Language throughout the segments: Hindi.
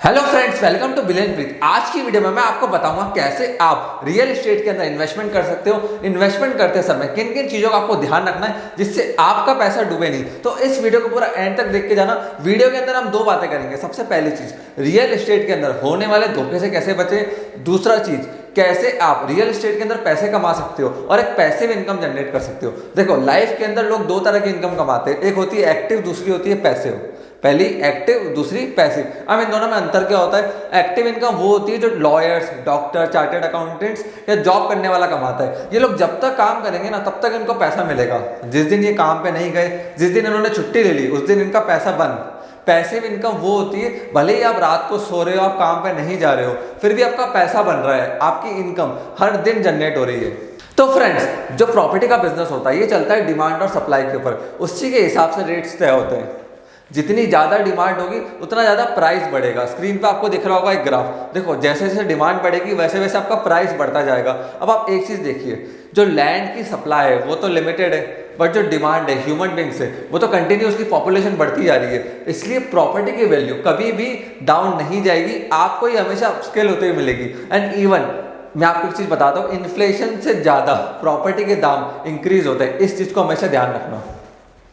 Hello friends, welcome to billion Preet. आज की वीडियो में मैं आपको बताऊंगा कैसे आप रियल एस्टेट के अंदर इन्वेस्टमेंट कर सकते हो। इन्वेस्टमेंट करते समय किन किन चीजों का आपको ध्यान रखना है जिससे आपका पैसा डूबे नहीं। तो इस वीडियो को पूरा एंड तक देख के जाना। वीडियो के अंदर हम दो बातें करेंगे। सबसे पहली चीज, रियल एस्टेट के अंदर होने वाले धोखे से कैसे बचे। दूसरा चीज, कैसे आप रियल एस्टेट के अंदर पैसे कमा सकते हो और एक पैसिव इनकम जनरेट कर सकते हो। देखो, लाइफ के अंदर लोग दो तरह की इनकम कमाते हैं, एक होती है एक्टिव, दूसरी होती है पैसिव। पहली एक्टिव, दूसरी पैसिव। अब इन दोनों में अंतर क्या होता है? एक्टिव इनकम वो होती है जो लॉयर्स, डॉक्टर, चार्टर्ड अकाउंटेंट्स या जॉब करने वाला कमाता है। ये लोग जब तक काम करेंगे ना तब तक इनको पैसा मिलेगा। जिस दिन ये काम पे नहीं गए, जिस दिन इन्होंने छुट्टी ले ली, उस दिन इनका पैसा बंद। पैसिव इनकम वो होती है, भले ही आप रात को सो रहे हो, आप काम पे नहीं जा रहे हो, फिर भी आपका पैसा बन रहा है, आपकी इनकम हर दिन जनरेट हो रही है। तो फ्रेंड्स, जो प्रॉपर्टी का बिजनेस होता है ये चलता है डिमांड और सप्लाई के ऊपर। उसी के हिसाब से रेट्स तय होते हैं। जितनी ज़्यादा डिमांड होगी उतना ज़्यादा प्राइस बढ़ेगा। स्क्रीन पे आपको दिख रहा होगा एक ग्राफ। देखो, जैसे जैसे डिमांड बढ़ेगी वैसे वैसे आपका प्राइस बढ़ता जाएगा। अब आप एक चीज़ देखिए, जो लैंड की सप्लाई है वो तो लिमिटेड है, बट जो डिमांड है ह्यूमन बींग्स है वो तो कंटिन्यू, उसकी पॉपुलेशन बढ़ती जा रही है। इसलिए प्रॉपर्टी की वैल्यू कभी भी डाउन नहीं जाएगी, आपको ये हमेशा अपस्केल होते हुए मिलेगी। एंड इवन मैं आपको एक चीज़ बताता हूँ, इन्फ्लेशन से ज़्यादा प्रॉपर्टी के दाम इंक्रीज होते हैं। इस चीज़ को हमेशा ध्यान रखना।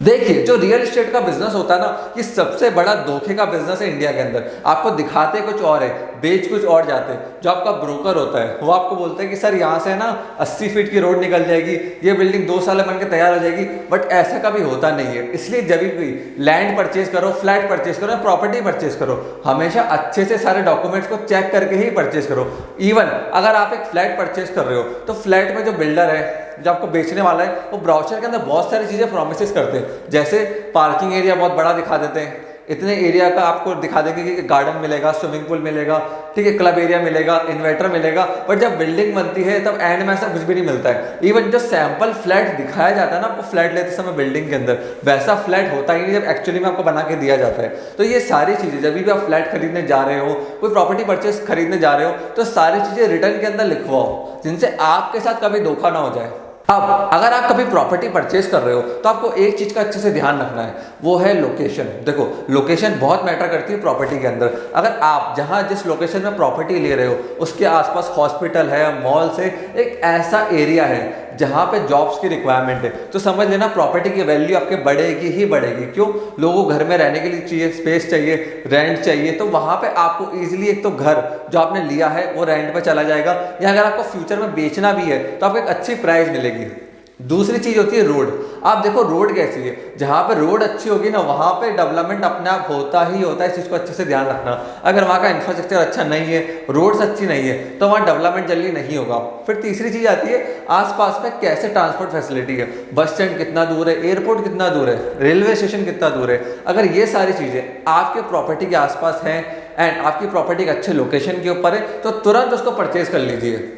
देखिए, जो रियल एस्टेट का बिजनेस होता है ना, ये सबसे बड़ा धोखे का बिजनेस है इंडिया के अंदर। आपको दिखाते कुछ और है, बेच कुछ और जाते हैं। जो आपका ब्रोकर होता है वो आपको बोलता है कि सर यहाँ से ना 80 फीट की रोड निकल जाएगी, ये बिल्डिंग 2 साल में बनकर तैयार हो जाएगी, बट ऐसा कभी होता नहीं है। इसलिए जब भी लैंड परचेज करो, फ्लैट परचेज करो, प्रॉपर्टी परचेज करो, हमेशा अच्छे से सारे डॉक्यूमेंट्स को चेक करके ही परचेज करो। इवन अगर आप एक फ्लैट परचेज कर रहे हो तो फ्लैट में जो बिल्डर है, जो आपको बेचने वाला है, वो ब्राउचर के अंदर बहुत सारी चीज़ें प्रोमिस करते हैं। जैसे पार्किंग एरिया बहुत बड़ा दिखा देते हैं, इतने एरिया का आपको दिखा देंगे कि गार्डन मिलेगा, स्विमिंग पूल मिलेगा, ठीक है, क्लब एरिया मिलेगा, इन्वर्टर मिलेगा। बट जब बिल्डिंग बनती है तब एंड में ऐसा कुछ भी नहीं मिलता है। इवन जो सैंपल फ्लैट दिखाया जाता है ना आपको फ्लैट लेते समय बिल्डिंग के अंदर, वैसा फ्लैट होता ही नहीं जब एक्चुअली में आपको बना के दिया जाता है। तो ये सारी चीज़ें जब भी आप फ्लैट खरीदने जा रहे हो, कोई प्रॉपर्टी परचेस खरीदने जा रहे हो, तो सारी चीज़ें रिटर्न के अंदर लिखवाओ जिनसे आपके साथ कभी धोखा ना हो जाए। अब अगर आप कभी प्रॉपर्टी परचेज कर रहे हो तो आपको एक चीज का अच्छे से ध्यान रखना है, वो है लोकेशन। देखो, लोकेशन बहुत मैटर करती है प्रॉपर्टी के अंदर। अगर आप जहां जिस लोकेशन में प्रॉपर्टी ले रहे हो उसके आसपास हॉस्पिटल है, मॉल्स है, एक ऐसा एरिया है जहां पे जॉब्स की रिक्वायरमेंट है, तो समझ लेना प्रॉपर्टी की वैल्यू आपके बढ़ेगी ही बढ़ेगी। क्यों? लोगों को घर में रहने के लिए चाहिए, स्पेस चाहिए, रेंट चाहिए, तो वहां पे आपको इजीली एक तो घर जो आपने लिया है वो रेंट पे चला जाएगा, या अगर आपको फ्यूचर में बेचना भी है तो आपको एक अच्छी प्राइस मिलेगी। दूसरी चीज होती है रोड। आप देखो रोड कैसी है, जहां पे रोड अच्छी होगी ना वहां पे डेवलपमेंट अपने आप होता ही होता है। इस चीज को अच्छे से ध्यान रखना। अगर वहां का इंफ्रास्ट्रक्चर अच्छा नहीं है, रोड्स अच्छी नहीं है, तो वहां डेवलपमेंट जल्दी नहीं होगा। फिर तीसरी चीज आती है आसपास में कैसे ट्रांसपोर्ट फैसिलिटी है, बस स्टैंड कितना दूर है, एयरपोर्ट कितना दूर है, रेलवे स्टेशन कितना दूर है। अगर ये सारी चीजें आपके प्रॉपर्टी के आसपास हैं एंड आपकी प्रॉपर्टी एक अच्छे लोकेशन के ऊपर है, तो तुरंत उसको परचेज कर लीजिए।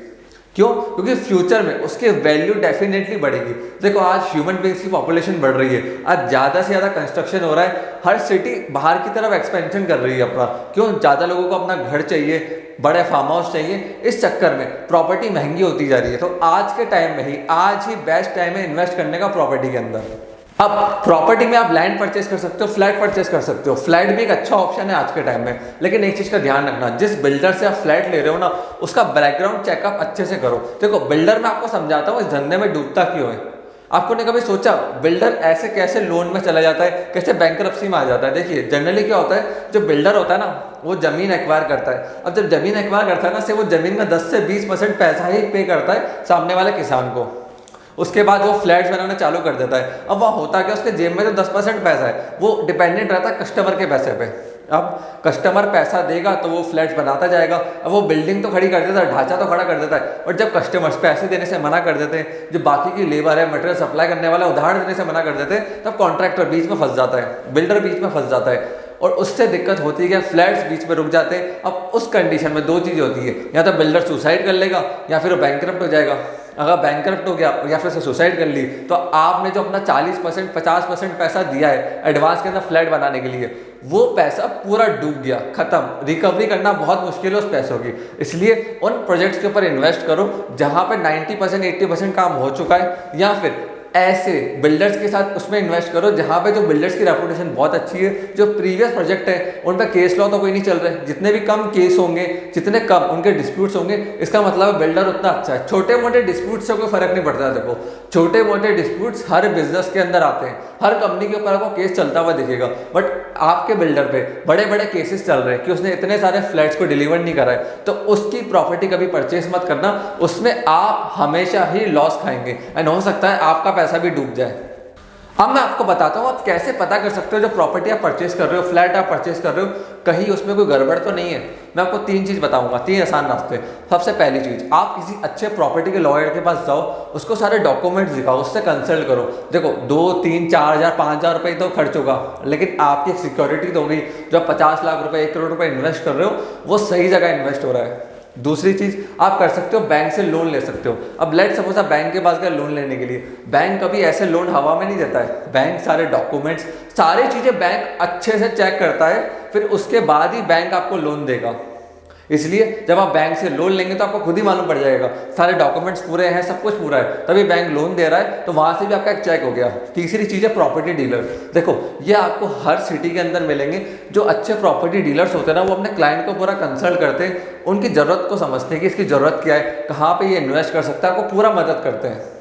क्यों? क्योंकि फ्यूचर में उसकी वैल्यू डेफिनेटली बढ़ेगी। देखो, आज ह्यूमन बींग्स की पॉपुलेशन बढ़ रही है, आज ज़्यादा से ज़्यादा कंस्ट्रक्शन हो रहा है, हर सिटी बाहर की तरफ एक्सपेंशन कर रही है अपना। क्यों? ज़्यादा लोगों को अपना घर चाहिए, बड़े फार्म हाउस चाहिए। इस चक्कर में प्रॉपर्टी महंगी होती जा रही है। तो आज के टाइम में ही, आज ही बेस्ट टाइम है इन्वेस्ट करने का प्रॉपर्टी के अंदर। अब प्रॉपर्टी में आप लैंड परचेज कर सकते हो, फ्लैट परचेज कर सकते हो। फ्लैट भी एक अच्छा ऑप्शन है आज के टाइम में, लेकिन एक चीज का ध्यान रखना, जिस बिल्डर से आप फ्लैट ले रहे हो ना उसका बैकग्राउंड चेकअप अच्छे से करो। देखो, बिल्डर मैं आपको समझाता हूँ इस धंधे में डूबता क्यों है। आपको ने कभी सोचा बिल्डर ऐसे कैसे लोन में चला जाता है, कैसे बैंकरप्सी में आ जाता है? देखिए, जनरली क्या होता है, जो बिल्डर होता है ना वो जमीन एक्वायर करता है। अब जब जमीन एक्वायर करता है ना, से वो जमीन में 10 से 20% पैसा ही पे करता है सामने वाले किसान को। उसके बाद वो फ्लैट्स बनाना चालू कर देता है। अब वहाँ होता क्या, उसके जेब में जो 10% पैसा है वो डिपेंडेंट रहता है कस्टमर के पैसे पे। अब कस्टमर पैसा देगा तो वो फ्लैट्स बनाता जाएगा। अब वो बिल्डिंग तो खड़ी कर देता है, ढांचा तो खड़ा कर देता है, और जब कस्टमर्स पैसे देने से मना कर देते हैं, जो बाकी की लेबर है, मटेरियल सप्लाई करने वाला उधार देने से मना कर देते हैं, तब कॉन्ट्रैक्टर बीच में फंस जाता है, बिल्डर बीच में फंस जाता है, और उससे दिक्कत होती है, फ्लैट्स बीच में रुक जाते हैं। अब उस कंडीशन में दो चीज़ होती है, या तो बिल्डर सुसाइड कर लेगा या फिर वो बैंकरप्ट हो जाएगा। अगर बैंकरप्ट हो गया या फिर सुसाइड कर ली तो आपने जो अपना 40% 50% पैसा दिया है एडवांस के अंदर फ्लैट बनाने के लिए, वो पैसा पूरा डूब गया, खत्म। रिकवरी करना बहुत मुश्किल है उस पैसों की। इसलिए उन प्रोजेक्ट्स के ऊपर इन्वेस्ट करो जहां पे 90% 80% काम हो चुका है, या फिर ऐसे बिल्डर्स के साथ उसमें इन्वेस्ट करो जहाँ पे जो बिल्डर्स की रेपुटेशन बहुत अच्छी है, जो प्रीवियस प्रोजेक्ट है उन पर केस लॉ तो कोई नहीं चल रहा है। जितने भी कम केस होंगे, जितने कम उनके डिस्प्यूट्स होंगे, इसका मतलब बिल्डर उतना अच्छा है। छोटे मोटे डिस्प्यूट्स से कोई फर्क नहीं पड़ता। देखो छोटे मोटे डिस्प्यूट्स हर बिजनेस के अंदर आते हैं, हर कंपनी के ऊपर आपको केस चलता हुआ दिखेगा, बट आपके बिल्डर पे बड़े बड़े केसेस चल रहे हैं कि उसने इतने सारे फ्लैट्स को डिलीवर नहीं करा है, तो उसकी प्रॉपर्टी कभी परचेस मत करना। उसमें आप हमेशा ही लॉस खाएंगे एंड हो सकता है आपका पैसा भी डूब जाए। अब मैं आपको बताता हूँ आप कैसे पता कर सकते हो जो प्रॉपर्टी आप परचेस कर रहे हो, फ्लैट आप परचेस कर रहे हो, कहीं उसमें कोई गड़बड़ तो नहीं है। मैं आपको 3 चीज़ बताऊंगा, 3 आसान रास्ते। सबसे पहली चीज़, आप किसी अच्छे प्रॉपर्टी के लॉयर के पास जाओ, उसको सारे डॉक्यूमेंट्स दिखाओ, उससे कंसल्ट करो। देखो 2, 3, 4 हज़ार 5 हज़ार रुपये तो खर्च होगा, लेकिन आपकी एक सिक्योरिटी तो होगी। जो आप 50 लाख रुपए 1 करोड़ रुपए इन्वेस्ट कर रहे हो वो सही जगह इन्वेस्ट हो रहा है। दूसरी चीज आप कर सकते हो, बैंक से लोन ले सकते हो। अब लेट सपोज आप बैंक के पास गए लोन लेने के लिए, बैंक कभी ऐसे लोन हवा में नहीं देता है। बैंक सारे डॉक्यूमेंट्स, सारी चीजें बैंक अच्छे से चेक करता है, फिर उसके बाद ही बैंक आपको लोन देगा। इसलिए जब आप बैंक से लोन लेंगे तो आपको खुद ही मालूम पड़ जाएगा सारे डॉक्यूमेंट्स पूरे हैं, सब कुछ पूरा है, तभी बैंक लोन दे रहा है। तो वहां से भी आपका एक चेक हो गया। तीसरी चीज़ है प्रॉपर्टी डीलर। देखो ये आपको हर सिटी के अंदर मिलेंगे। जो अच्छे प्रॉपर्टी डीलर्स होते हैं ना, वो अपने क्लाइंट को पूरा कंसल्ट करते हैं, उनकी ज़रूरत को समझते हैं कि इसकी ज़रूरत क्या है, कहाँ पर ये इन्वेस्ट कर सकता है, आपको पूरा मदद करते हैं।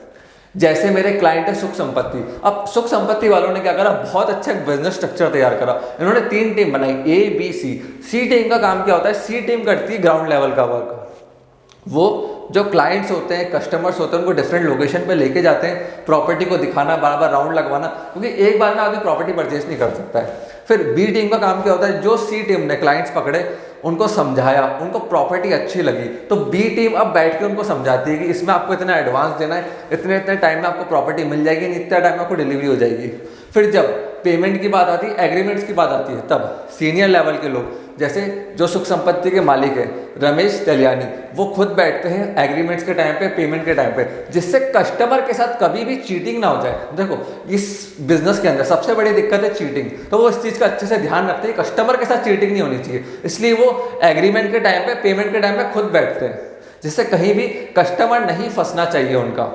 जैसे मेरे क्लाइंट है सुख संपत्ति। अब सुख संपत्ति वालों ने क्या करा, बहुत अच्छा बिजनेस स्ट्रक्चर तैयार करा। इन्होंने 3 टीम बनाई, A, B, C। C team का काम क्या होता है, सी टीम करती है ग्राउंड लेवल का वर्क। वो जो क्लाइंट्स होते हैं, कस्टमर्स होते हैं, उनको डिफरेंट लोकेशन पे लेके जाते हैं, प्रॉपर्टी को दिखाना, बार बार राउंड लगवाना, क्योंकि एक बार में आदमी प्रॉपर्टी परचेस नहीं कर सकता है। फिर बी टीम का काम क्या होता है, जो सी टीम ने क्लाइंट्स पकड़े, उनको समझाया, उनको प्रॉपर्टी अच्छी लगी, तो बी टीम अब बैठ के उनको समझाती है कि इसमें आपको इतना एडवांस देना है, इतने इतने टाइम में आपको प्रॉपर्टी मिल जाएगी, इतने टाइम में आपको डिलीवरी हो जाएगी। फिर जब पेमेंट की बात आती है, एग्रीमेंट्स की बात आती है, तब सीनियर लेवल के लोग, जैसे जो सुख संपत्ति के मालिक है रमेश तेलियानी, वो खुद बैठते हैं एग्रीमेंट्स के टाइम पे, पेमेंट के टाइम पे, जिससे कस्टमर के साथ कभी भी चीटिंग ना हो जाए। देखो इस बिजनेस के अंदर सबसे बड़ी दिक्कत है चीटिंग, तो वो इस चीज़ का अच्छे से ध्यान रखते हैं, कस्टमर के साथ चीटिंग नहीं होनी चाहिए। इसलिए वो एग्रीमेंट के टाइम पे, पेमेंट के टाइम पे खुद बैठते हैं, जिससे कहीं भी कस्टमर नहीं फंसना चाहिए उनका।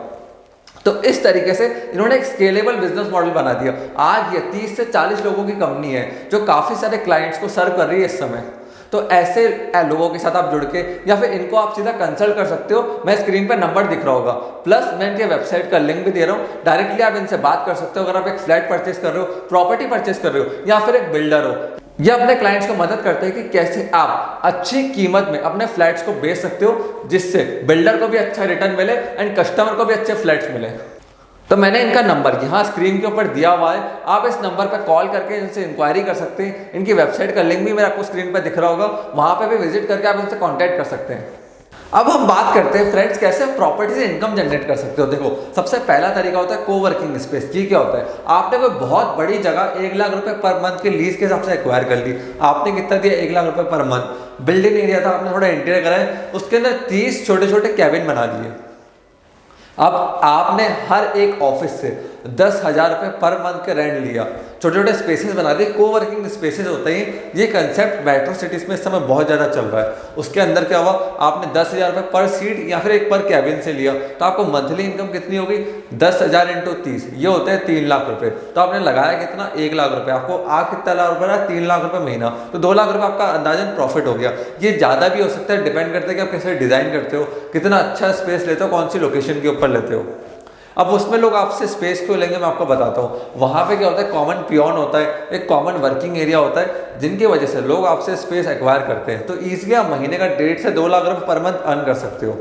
तो इस तरीके से इन्होंने एक स्केलेबल बिजनेस मॉडल बना दिया। आज ये 30 से 40 लोगों की कंपनी है जो काफ़ी सारे क्लाइंट्स को सर्व कर रही है इस समय। तो ऐसे लोगों के साथ आप जुड़ के या फिर इनको आप सीधा कंसल्ट कर सकते हो। मैं स्क्रीन पर नंबर दिख रहा होगा, प्लस मैं इनके वेबसाइट का लिंक भी दे रहा हूँ, डायरेक्टली आप इनसे बात कर सकते हो। अगर आप एक फ्लैट परचेस कर रहे हो, प्रॉपर्टी परचेस कर रहे हो, या फिर एक बिल्डर हो, ये अपने क्लाइंट्स को मदद करते हैं कि कैसे आप अच्छी कीमत में अपने फ्लैट्स को बेच सकते हो, जिससे बिल्डर को भी अच्छा रिटर्न मिले एंड कस्टमर को भी अच्छे फ्लैट्स मिले। तो मैंने इनका नंबर यहाँ स्क्रीन के ऊपर दिया हुआ है, आप इस नंबर पर कॉल करके इनसे इंक्वायरी कर सकते हैं। इनकी वेबसाइट का लिंक भी मेरे आपको स्क्रीन पर दिख रहा होगा, वहाँ पे भी विजिट करके आप इनसे कांटेक्ट कर सकते हैं। अब हम बात करते हैं फ्रेंड्स कैसे प्रॉपर्टी से इनकम जनरेट कर सकते हो। देखो सबसे पहला तरीका होता है कोवर्किंग स्पेस। ये क्या होता है, आपने कोई बहुत बड़ी जगह 1 लाख रुपए पर मंथ के लीज के हिसाब से एक्वायर कर ली। आपने कितना दिया, 1 लाख रुपए पर मंथ। बिल्डिंग एरिया था, आपने थोड़ा इंटीरियर करा है, उसके अंदर 30 छोटे छोटे कैबिन बना दिए। अब आपने हर एक ऑफिस से 10,000 रुपये पर मंथ के रेंट लिया, छोटे छोटे स्पेसेस बना दिए, कोवर्किंग स्पेसेस होते हैं। ये कंसेप्ट मेट्रो सिटीज में इस समय बहुत ज़्यादा चल रहा है। उसके अंदर क्या हुआ, आपने 10,000 रुपये पर सीट या फिर एक पर कैबिन से लिया, तो आपको मंथली इनकम कितनी होगी, 10,000 × 30, ये होते हैं 3 लाख रुपये। तो आपने लगाया कितना, 1 लाख रुपये, आपको कितना लाख रुपये रहा, 3 लाख रुपये महीना, तो 2 लाख रुपये आपका अंदाजन प्रॉफिट हो गया। ये ज़्यादा भी हो सकता है, डिपेंड करता है कि आप कैसे डिज़ाइन करते हो, कितना अच्छा स्पेस लेते हो, कौन सी लोकेशन के ऊपर लेते हो। अब उसमें लोग आपसे स्पेस क्यों लेंगे, मैं आपको बताता हूँ। वहाँ पे क्या होता है, कॉमन पियोन होता है, एक कॉमन वर्किंग एरिया होता है, जिनकी वजह से लोग आपसे स्पेस एक्वायर करते हैं। तो ईजिली आप महीने का 1.5 से 2 लाख रुपये पर मंथ अर्न कर सकते हो।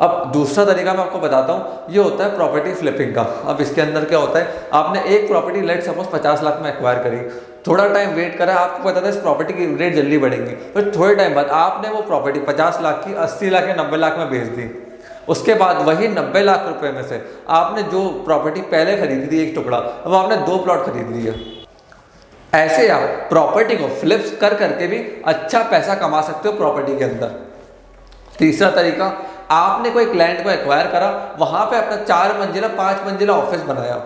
अब दूसरा तरीका मैं आपको बताता हूँ, ये होता है प्रॉपर्टी फ्लिपिंग का। अब इसके अंदर क्या होता है, आपने एक प्रॉपर्टी लेट सपोज 50 लाख में एक्वायर करी, थोड़ा टाइम वेट करा, आपको पता था इस प्रॉपर्टी की रेट जल्दी बढ़ेंगी, फिर थोड़े टाइम बाद आपने वो प्रॉपर्टी 50 लाख की 80 लाख या 90 लाख में बेच दी। उसके बाद वही 90 लाख रुपए में से आपने जो प्रॉपर्टी पहले खरीदी थी एक टुकड़ा, अब आपने 2 प्लॉट खरीद लिए। ऐसे आप प्रॉपर्टी को फ्लिप्स कर करके भी अच्छा पैसा कमा सकते हो प्रॉपर्टी के अंदर। तीसरा तरीका, आपने कोई क्लाइंट को एक्वायर करा, वहां पे अपना 4 मंजिला 5 मंजिला ऑफिस बनाया।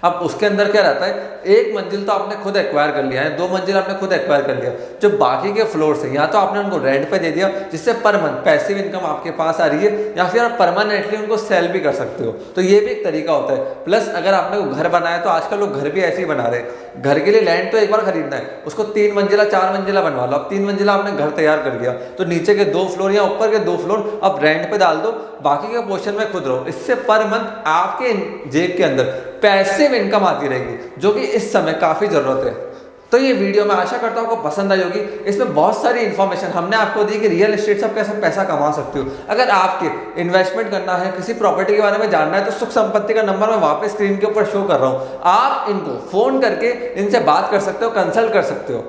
अब उसके अंदर क्या रहता है, एक मंजिल तो आपने खुद एक्वायर कर लिया है, 2 मंजिल आपने खुद एक्वायर कर लिया, जो बाकी के फ्लोर्स हैं या तो आपने उनको रेंट पे दे दिया जिससे पर मंथ पैसिव इनकम आपके पास आ रही है, या फिर आप परमानेंटली उनको सेल भी कर सकते हो। तो ये भी एक तरीका होता है। प्लस अगर आपने घर बनाया तो आजकल लोग घर भी ऐसे ही बना रहे हैं, घर के लिए लैंड तो एक बार खरीदना है, उसको 3 मंजिला 4 मंजिला बनवा लो। अब 3 मंजिला आपने घर तैयार कर लिया तो नीचे के 2 फ्लोर या ऊपर के 2 फ्लोर आप रेंट पे डाल दो, बाकी के पोर्शन में खुद रहो। इससे पर मंथ आपके जेब के अंदर पैसिव इनकम आती रहेगी, जो कि इस समय काफी जरूरत है। तो ये वीडियो मैं आशा करता हूँ आपको पसंद आई होगी। इसमें बहुत सारी इन्फॉर्मेशन हमने आपको दी कि रियल एस्टेट से आप कैसे पैसा कमा सकते हो। अगर आपके इन्वेस्टमेंट करना है, किसी प्रॉपर्टी के बारे में जानना है, तो सुख संपत्ति का नंबर मैं वापस स्क्रीन के ऊपर शो कर रहा हूँ, आप इनको फोन करके इनसे बात कर सकते हो, कंसल्ट कर सकते हो।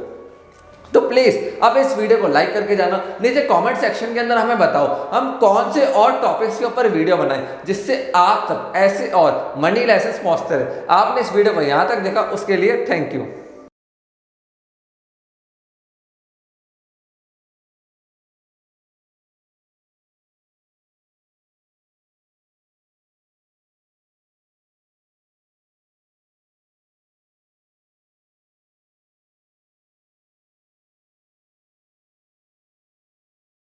तो प्लीज आप इस वीडियो को लाइक करके जाना, नीचे कमेंट सेक्शन के अंदर हमें बताओ हम कौन से और टॉपिक्स के ऊपर वीडियो बनाएं जिससे आप तक ऐसे और मनी लाइसेंस पहुंचते रहे। आपने इस वीडियो को यहां तक देखा उसके लिए थैंक यू।